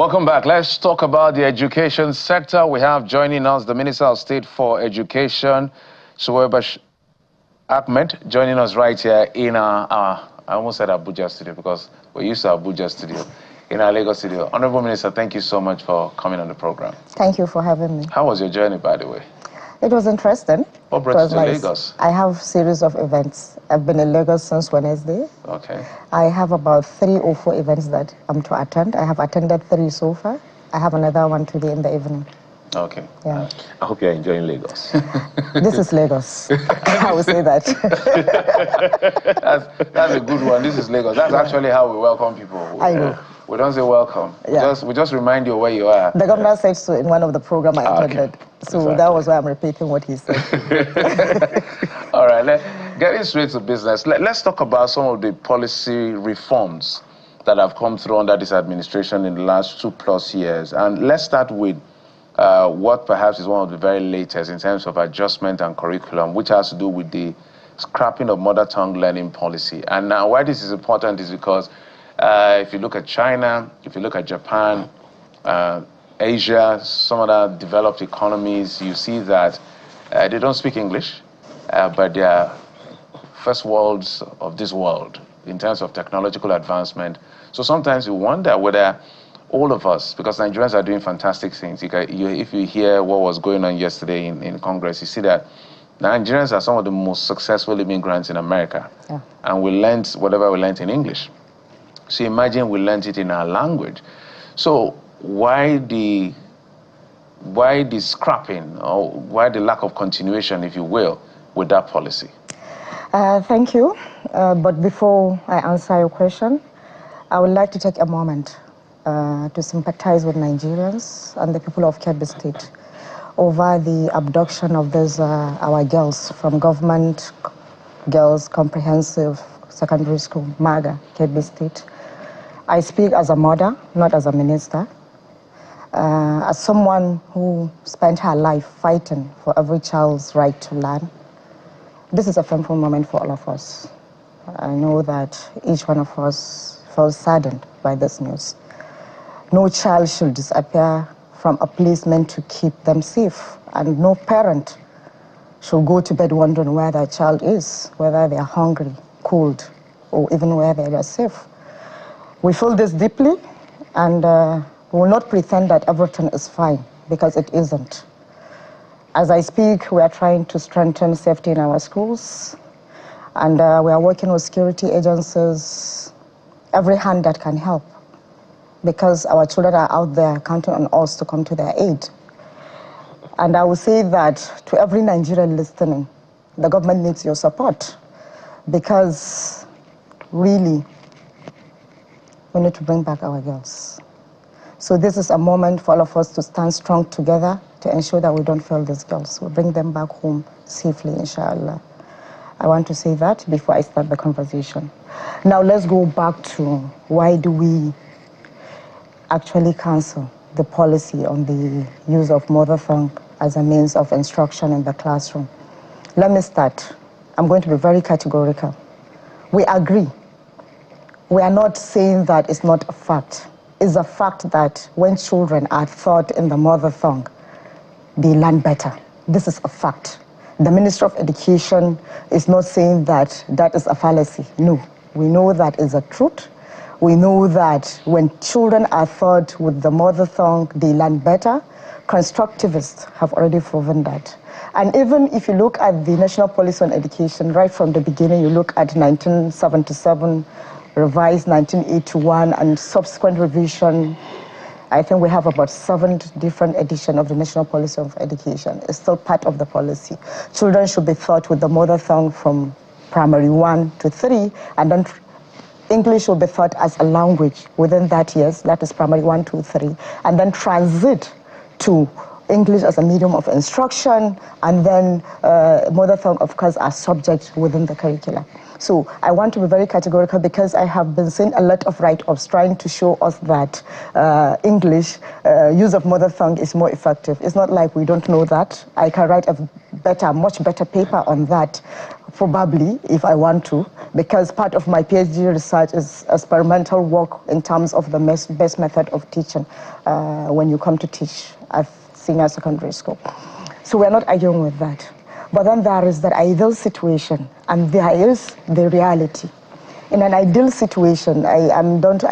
Welcome back. Let's talk about the education sector. We have joining us the Minister of State for Education, Suwaiba Ahmed, joining us right here in our I almost said Abuja studio because we're used to Abuja studio, in our Lagos studio. Honorable Minister, thank you so much for coming on the program. Thank you for having me. How was your journey, by the way? It was interesting. What brought you to Lagos? I have a series of events. I've been in Lagos since Wednesday. Okay. I have about 3 or 4 events that I'm to attend. I have attended 3 so far. I have another one today in the evening. Okay. Yeah. I hope you're enjoying Lagos. This is Lagos. I would say that. that's a good one. This is Lagos. That's actually how we welcome people. I know. We don't say welcome. Yeah. We just remind you where you are. The governor said so in one of the programs I attended. Okay. So Exactly. that was why I'm repeating what he said. All right, getting straight to business. Let's talk about some of the policy reforms that have come through under this administration in the last 2+ years. And let's start with what perhaps is one of the very latest in terms of adjustment and curriculum, which has to do with the scrapping of mother tongue learning policy. And now why this is important is because if you look at China, if you look at Japan, Asia, some other developed economies, you see that they don't speak English, but they are first worlds of this world in terms of technological advancement. So sometimes we wonder whether all of us, because Nigerians are doing fantastic things. If you hear what was going on yesterday in Congress, you see that Nigerians are some of the most successful immigrants in America. Yeah. And we learned whatever we learned in English. So imagine we learned it in our language. So why the scrapping, or why the lack of continuation, if you will, with that policy? Thank you. But before I answer your question, I would like to take a moment to sympathize with Nigerians and the people of Kebbi State over the abduction of these our girls from Government Girls Comprehensive Secondary School, MAGA, Kebbi State. I speak as a mother, not as a minister. As someone who spent her life fighting for every child's right to learn, this is a painful moment for all of us. I know that each one of us felt saddened by this news. No child should disappear from a place meant to keep them safe, and no parent should go to bed wondering where their child is, whether they are hungry, cold, or even where they are safe. We feel this deeply, and we will not pretend that everything is fine, because it isn't. As I speak, we are trying to strengthen safety in our schools, and we are working with security agencies, every hand that can help, because our children are out there counting on us to come to their aid. And I will say that to every Nigerian listening, the government needs your support, because really, we need to bring back our girls. So this is a moment for all of us to stand strong together to ensure that we don't fail these girls. We'll bring them back home safely, inshallah. I want to say that before I start the conversation. Now let's go back to why do we actually cancel the policy on the use of mother tongue as a means of instruction in the classroom. Let me start. I'm going to be very categorical. We agree. We are not saying that it's not a fact. It's a fact that when children are taught in the mother tongue, they learn better. This is a fact. The Minister of Education is not saying that that is a fallacy. No, we know that is a truth. We know that when children are taught with the mother tongue, they learn better. Constructivists have already proven that. And even if you look at the National Policy on Education, right from the beginning, you look at 1977, revised 1981, and subsequent revision, I think we have about 7 different editions of the National Policy of Education. It's still part of the policy. Children should be taught with the mother tongue from primary 1 to 3, and then English will be taught as a language within that years, that is primary 1, 2, 3, and then transit to English as a medium of instruction, and then mother tongue, of course, as subject within the curriculum. So I want to be very categorical, because I have been seeing a lot of write-ups trying to show us that English use of mother tongue is more effective. It's not like we don't know that. I can write a much better paper on that probably, if I want to, because part of my PhD research is experimental work in terms of the best method of teaching when you come to teach at senior secondary school. So we're not arguing with that. But then there is the ideal situation, and there is the reality. In an ideal situation, I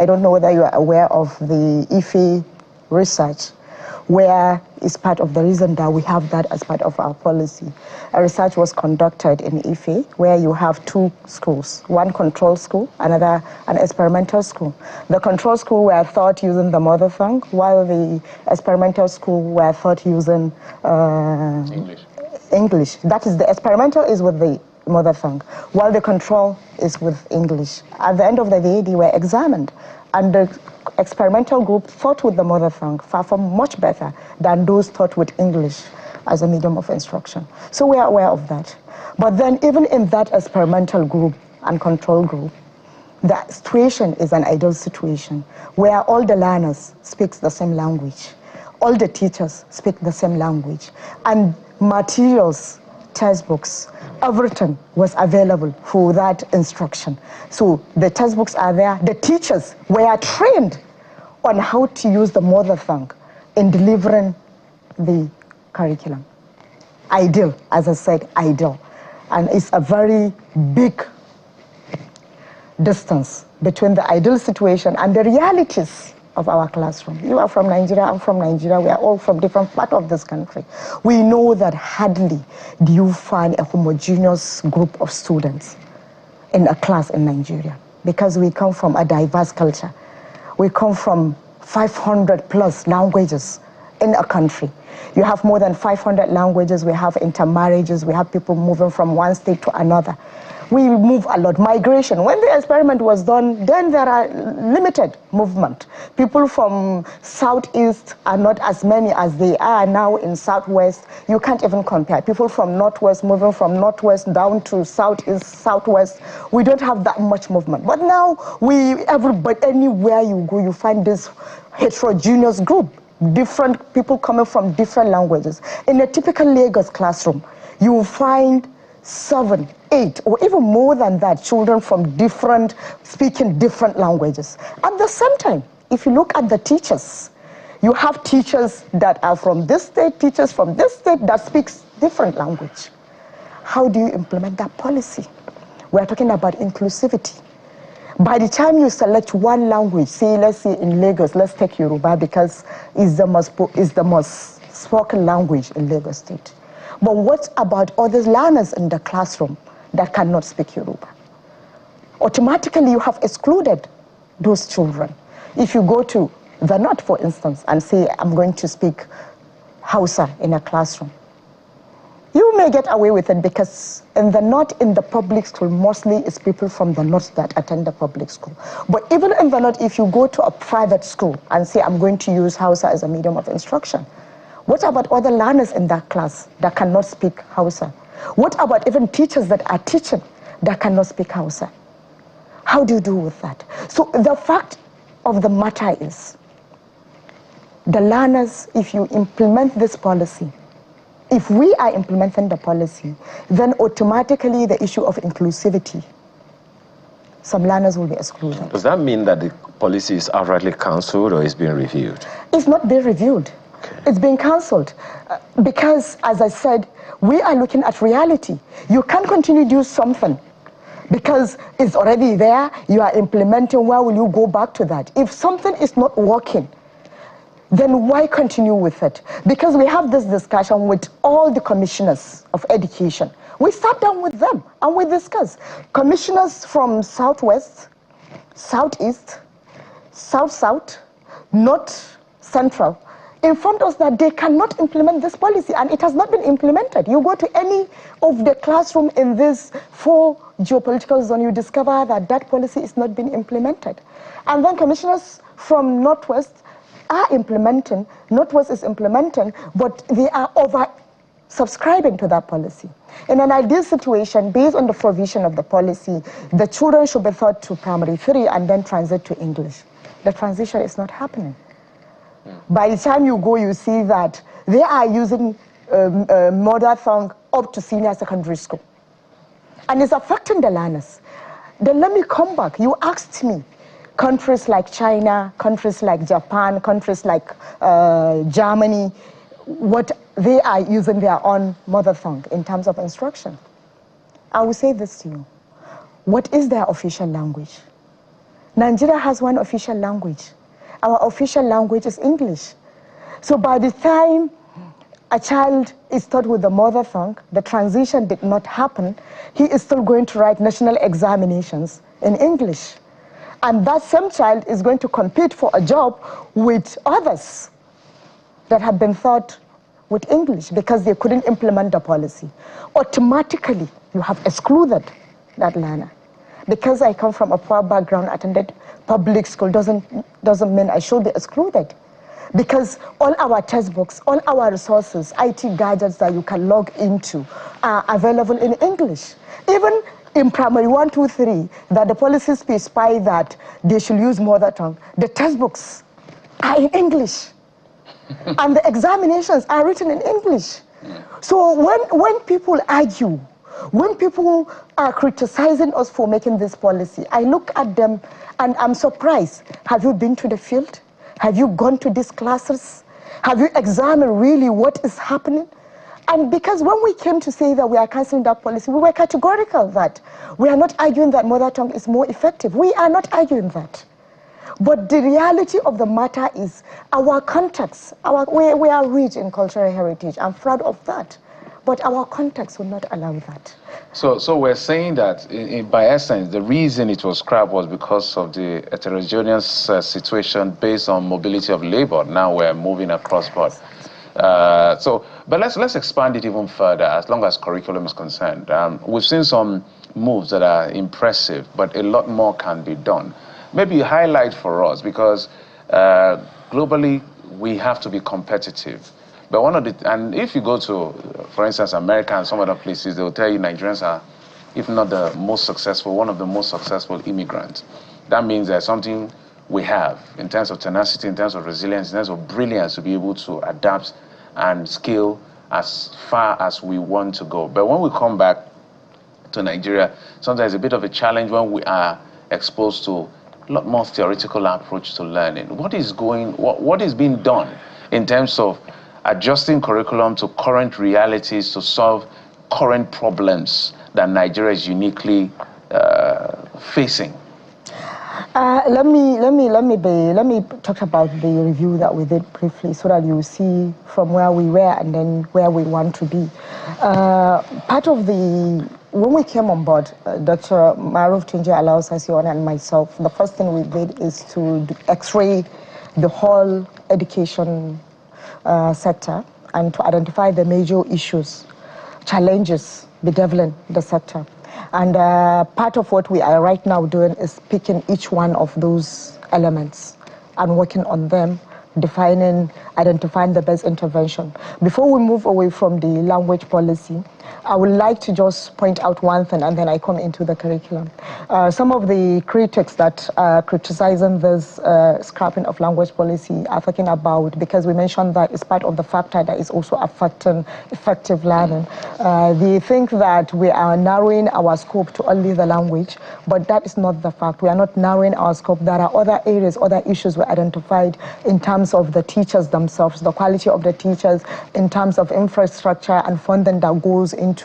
don't know whether you are aware of the IFE research, where it's part of the reason that we have that as part of our policy. A research was conducted in IFE, where you have two schools, one control school, another an experimental school. The control school were taught using the mother tongue, while the experimental school were taught using English. That is, the experimental is with the mother tongue, while the control is with English. At the end of the day, they were examined, and the experimental group taught with the mother tongue far from much better than those taught with English as a medium of instruction. So we are aware of that. But then even in that experimental group and control group, the situation is an ideal situation where all the learners speak the same language, all the teachers speak the same language, and materials, textbooks, everything was available for that instruction. So the textbooks are there. The teachers were trained on how to use the mother tongue in delivering the curriculum. Ideal, as I said, ideal. And it's a very big distance between the ideal situation and the realities of our classroom. You are from Nigeria, I'm from Nigeria, we are all from different parts of this country. We know that hardly do you find a homogeneous group of students in a class in Nigeria, because we come from a diverse culture. We come from 500 plus languages in a country. You have more than 500 languages, we have intermarriages, we have people moving from one state to another. We move a lot. Migration, when the experiment was done, then there are limited movement. People from southeast are not as many as they are now in southwest. You can't even compare. People from northwest moving from northwest down to southeast, southwest. We don't have that much movement. But now, everybody, anywhere you go, you find this heterogeneous group. Different people coming from different languages. In a typical Lagos classroom, you will find 7, 8, or even more than that, children from speaking different languages. At the same time, if you look at the teachers, you have teachers that are from this state, teachers from this state that speaks different language. How do you implement that policy? We're talking about inclusivity. By the time you select one language, say, let's say in Lagos, let's take Yoruba because it's the most spoken language in Lagos State. But what about other learners in the classroom that cannot speak Yoruba? Automatically, you have excluded those children. If you go to the north, for instance, and say, I'm going to speak Hausa in a classroom, you may get away with it because in the north, in the public school, mostly it's people from the north that attend the public school. But even in the north, if you go to a private school and say, I'm going to use Hausa as a medium of instruction, what about other learners in that class that cannot speak Hausa? What about even teachers that are teaching that cannot speak Hausa? How do you do with that? So the fact of the matter is, the learners, if you implement this policy, if we are implementing the policy, then automatically the issue of inclusivity, some learners will be excluded. Does that mean that the policy is outrightly cancelled or is being reviewed? It's not being reviewed. It's been cancelled because, as I said, we are looking at reality. You can't continue to do something because it's already there, you are implementing, why will you go back to that? If something is not working, then why continue with it? Because we have this discussion with all the commissioners of education. We sat down with them and we discussed. Commissioners from Southwest, Southeast, South-South, North, Central, informed us that they cannot implement this policy, and it has not been implemented. You go to any of the classroom in this 4 geopolitical zone, you discover that that policy is not being implemented. And then commissioners from Northwest are implementing, Northwest is implementing, but they are over-subscribing to that policy. In an ideal situation, based on the provision of the policy, the children should be taught to primary 3 and then transit to English. The transition is not happening. By the time you go, you see that they are using mother tongue up to senior secondary school. and it's affecting the learners. Then let me come back. You asked me, countries like China, countries like Japan, countries like Germany, what they are using their own mother tongue in terms of instruction. I will say this to you. What is their official language? Nigeria has one official language. Our official language is English. So by the time a child is taught with the mother tongue, the transition did not happen, he is still going to write national examinations in English. And that same child is going to compete for a job with others that have been taught with English because they couldn't implement the policy. Automatically, you have excluded that learner. Because I come from a poor background, attended public school, doesn't mean I should be excluded. Because all our textbooks, all our resources, IT gadgets that you can log into are available in English. Even in primary 1, 2, 3, that the policies specify that they should use mother tongue, the textbooks are in English. And the examinations are written in English. So when people argue, when people are criticizing us for making this policy, I look at them and I'm surprised. Have you been to the field? Have you gone to these classes? Have you examined really what is happening? And because when we came to say that we are cancelling that policy, we were categorical that we are not arguing that mother tongue is more effective. We are not arguing that. But the reality of the matter is our context, we are rich in cultural heritage. I'm proud of that. But our context will not allow that. So we're saying that, by essence, the reason it was scrapped was because of the heterogeneous situation based on mobility of labor. Now we're moving across board. But let's expand it even further as long as curriculum is concerned. We've seen some moves that are impressive, but a lot more can be done. Maybe highlight for us, because globally we have to be competitive. But and if you go to, for instance, America and some other places, they will tell you Nigerians are, if not the most successful, one of the most successful immigrants. That means there's something we have in terms of tenacity, in terms of resilience, in terms of brilliance to be able to adapt and scale as far as we want to go. But when we come back to Nigeria, sometimes it's a bit of a challenge when we are exposed to a lot more theoretical approach to learning. What is being done in terms of adjusting curriculum to current realities to solve current problems that Nigeria is uniquely facing? Let me talk about the review that we did briefly, so that you see from where we were and then where we want to be. When we came on board, Dr. Maruf Tunji Alao and myself, the first thing we did is to X-ray the whole education sector and to identify the major issues, challenges bedeviling the sector. And part of what we are right now doing is picking each one of those elements and working on them, identifying the best intervention. Before we move away from the language policy, I would like to just point out one thing, and then I come into the curriculum. Some of the critics that are criticizing this scrapping of language policy are talking about, because we mentioned that it's part of the factor that is also affecting effective learning. They think that we are narrowing our scope to only the language, but that is not the fact. We are not narrowing our scope. There are other areas, other issues we identified in terms of the teachers themselves, the quality of the teachers, in terms of infrastructure and funding that goes into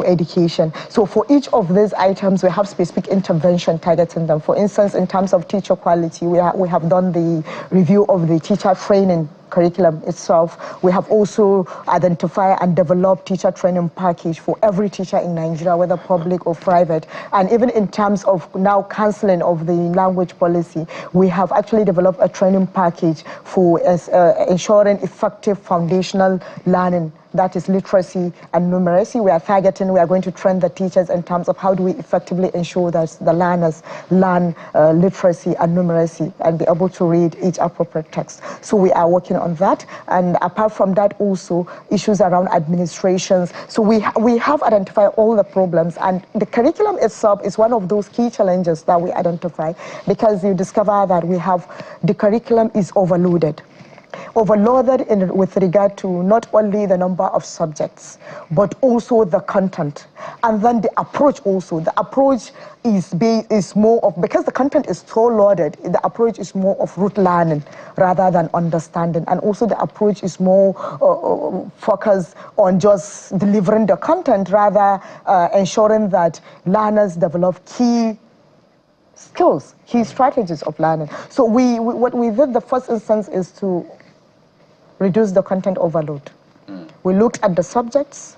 education. So for each of these items, we have specific intervention targeting them. For instance, in terms of teacher quality, we have done the review of the teacher training curriculum itself. We have also identified and developed teacher training package for every teacher in Nigeria, whether public or private. And even in terms of now cancelling of the language policy, we have actually developed a training package for ensuring effective foundational learning. That is literacy and numeracy. We are going to train the teachers in terms of how do we effectively ensure that the learners learn literacy and numeracy and be able to read each appropriate text. So we are working on that. And apart from that, also issues around administrations. So we have identified all the problems, and the curriculum itself is one of those key challenges that we identify, because you discover that the curriculum is overloaded. overloaded with regard to not only the number of subjects, but also the content. And then the approach also. The approach is more of, because the content is so loaded, the approach is more of rote learning rather than understanding. And also the approach is more focused on just delivering the content, rather ensuring that learners develop key skills, key strategies of learning. So what we did the first instance is to reduce the content overload. We looked at the subjects,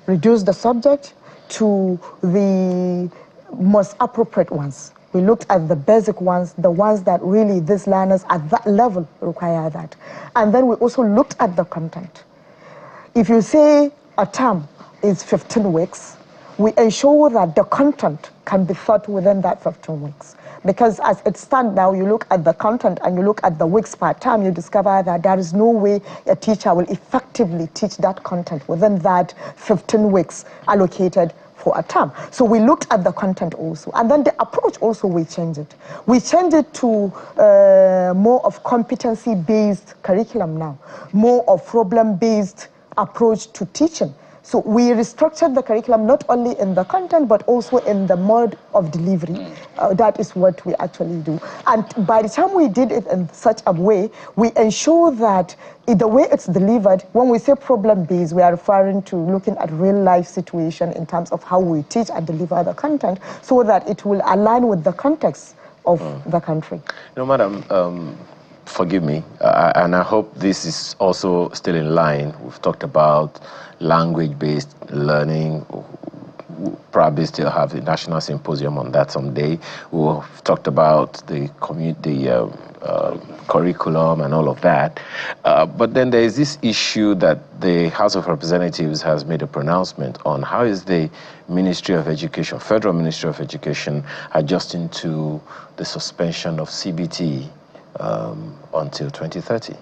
reduced the subject to the most appropriate ones. We looked at the basic ones, the ones that really these learners at that level require that. And then we also looked at the content. If you say a term is 15 weeks, we ensure that the content can be taught within that 15 weeks. Because as it stands now, you look at the content and you look at the weeks per term, you discover that there is no way a teacher will effectively teach that content within that 15 weeks allocated for a term. So we looked at the content also. And then the approach also, we changed it. We changed it to more of competency-based curriculum now, more of problem-based approach to teaching. So we restructured the curriculum not only in the content, but also in the mode of delivery. That is what we actually do. And by the time we did it in such a way, we ensure that the way it's delivered, when we say problem-based, we are referring to looking at real-life situation in terms of how we teach and deliver the content, so that it will align with the context of the country. Madam, forgive me, and I hope this is also still in line. We've talked about language-based learning. We'll probably still have the national symposium on that someday. We've talked about the curriculum and all of that. But then there is this issue that the House of Representatives has made a pronouncement on. How is the Ministry of Education, Federal Ministry of Education, adjusting to the suspension of CBT until 2030?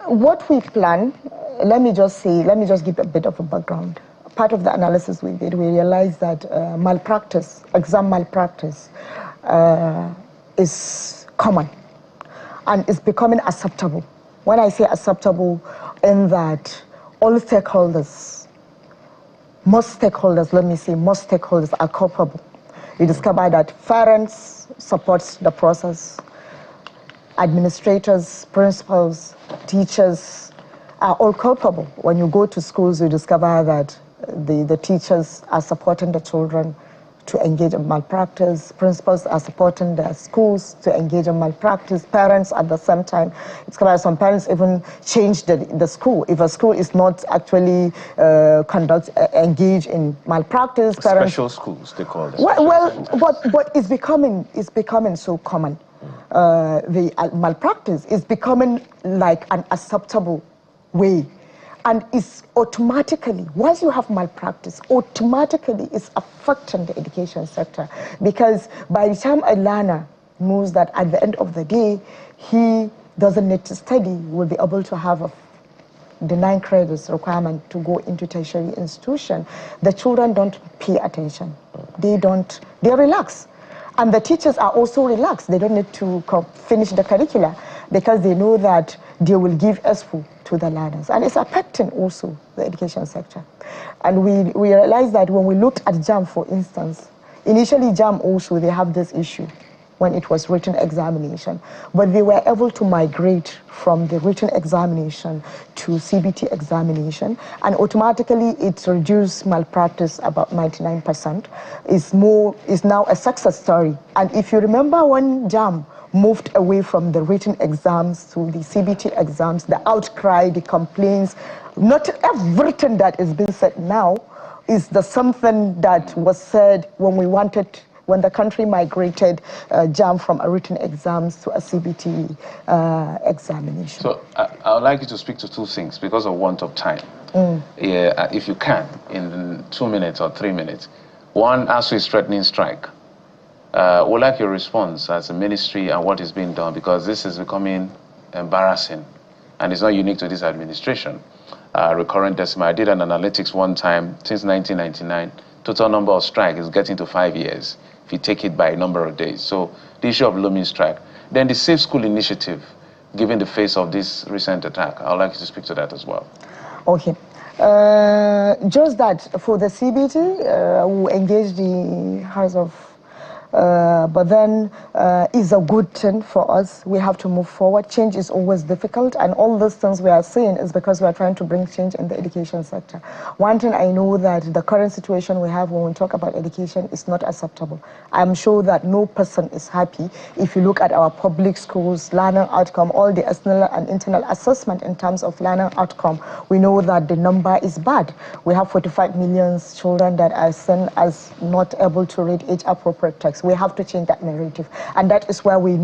What we plan, let me just give a bit of a background. Part of the analysis we did, we realized that malpractice, exam malpractice, is common and is becoming acceptable. When I say acceptable, in that all stakeholders, most stakeholders are culpable. We discovered that parents support the process, administrators, principals, teachers are all culpable. When you go to schools, you discover that the teachers are supporting the children to engage in malpractice, principals are supporting their schools to engage in malpractice, parents at the same time. It's because some parents even change the school. If a school is not actually engage in malpractice, special schools, they call them. But it's becoming so common. The malpractice is becoming like an acceptable way. And it's automatically, once you have malpractice, automatically it's affecting the education sector. Because by the time a learner knows that at the end of the day, he doesn't need to study, will be able to have the 9 credits requirement to go into tertiary institution, the children don't pay attention. They relax. And the teachers are also relaxed. They don't need to finish the curricula because they know that they will give expo to the learners. And it's affecting also the education sector. And we realized that when we looked at JAM, for instance, initially JAM also, they have this issue when it was written examination. But they were able to migrate from the written examination to CBT examination, and automatically it reduced malpractice about 99%. It's now a success story. And if you remember when JAM moved away from the written exams to the CBT exams, the outcry, the complaints, not everything that is being said now is something that was said when the country migrated JAM from a written exams to a CBT examination. So I would like you to speak to 2 things because of want of time. Yeah, if you can, in 2 minutes or 3 minutes. One, ASU is threatening strike. We'd like your response as a ministry and what is being done, because this is becoming embarrassing and it's not unique to this administration. Recurrent decimal. I did an analytics one time since 1999. Total number of strike is getting to 5 years if you take it by a number of days. So the issue of looming strike. Then the Safe School Initiative, given the face of this recent attack. I would like you to speak to that as well. Okay. Just that for the CBT, we engage the House of but then it's a good thing for us. We have to move forward. Change is always difficult, and all those things we are seeing is because we are trying to bring change in the education sector. One thing I know that the current situation we have when we talk about education is not acceptable. I'm sure that no person is happy. If you look at our public schools, learning outcome, all the external and internal assessment in terms of learning outcome, we know that the number is bad. We have 45 million children that are seen as not able to read age-appropriate text. We have to change that narrative, and that is where we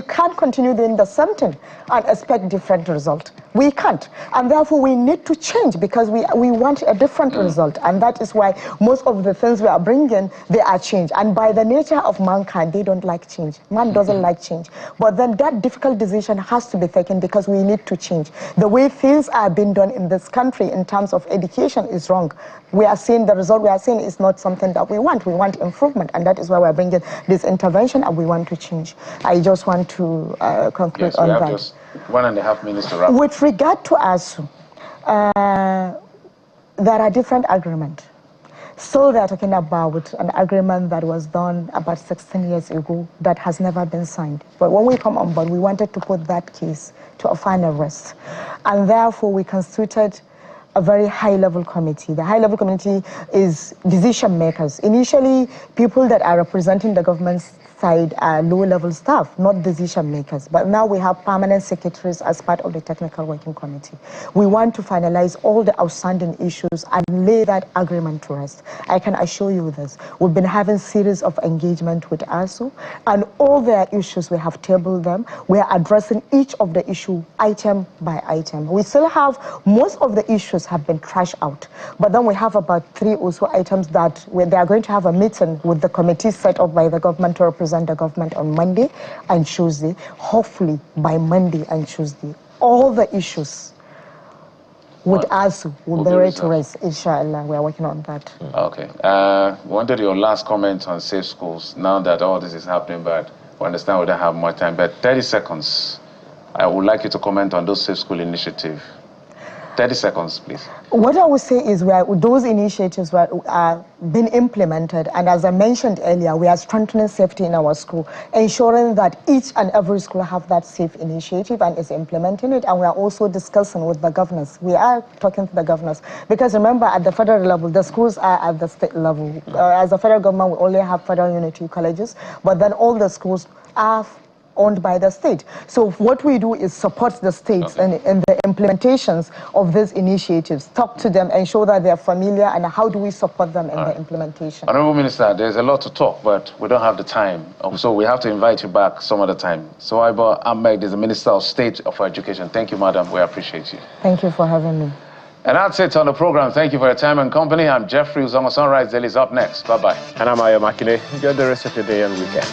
can't continue doing the same thing and expect different result. We can't, and therefore we need to change because we want a different result, and that is why most of the things we are bringing, they are changed. And by the nature of mankind, they don't like change. Man doesn't like change, but then that difficult decision has to be taken because we need to change. The way things are being done in this country in terms of education is wrong. We are seeing the result we are seeing is not something that we want. We want improvement, and that is why we're bringing this intervention, and we want to change. I just want to conclude on that. Yes, we have just 1.5 minutes to wrap. With regard to ASU, there are different agreements. So they're talking about an agreement that was done about 16 years ago that has never been signed. But when we come on board, we wanted to put that case to a final rest. And therefore, we constituted a very high-level committee. The high-level committee is decision makers. Initially, people that are representing the government's side are low-level staff, not decision makers. But now we have permanent secretaries as part of the technical working committee. We want to finalize all the outstanding issues and lay that agreement to rest. I can assure you this. We've been having series of engagement with ASU, and all their issues, we have tabled them. We are addressing each of the issue item by item. We still have, most of the issues have been trashed out. But then we have about 3 or so items that they are going to have a meeting with the committee set up by the government to represent the government on Monday and Tuesday. Hopefully by Monday and Tuesday, all the issues with ASU will be ready to rest. Inshallah, we are working on that. Okay. Wanted your last comment on safe schools. Now that all this is happening, but we understand we don't have more time. But 30 seconds. I would like you to comment on those safe school initiative. 30 seconds, please. What I would say is those initiatives are being implemented, and as I mentioned earlier, we are strengthening safety in our school, ensuring that each and every school have that safe initiative and is implementing it, and we are also discussing with the governors. We are talking to the governors, because remember, at the federal level, the schools are at the state level. As a federal government, we only have federal unity colleges, but then all the schools are owned by the state. So what we do is support the states in the implementations of these initiatives, talk to them, ensure that they're familiar, and how do we support them in the implementation. Honorable Minister, there's a lot to talk, but we don't have the time. So we have to invite you back some other time. So Aiba Ahmed is the Minister of State of Education. Thank you, madam. We appreciate you. Thank you for having me. And that's it on the program. Thank you for your time and company. I'm Jeffrey Uzama. Sunrise Daily is up next. Bye-bye. And I'm Ayo Makile. Enjoy the rest of your day and weekend.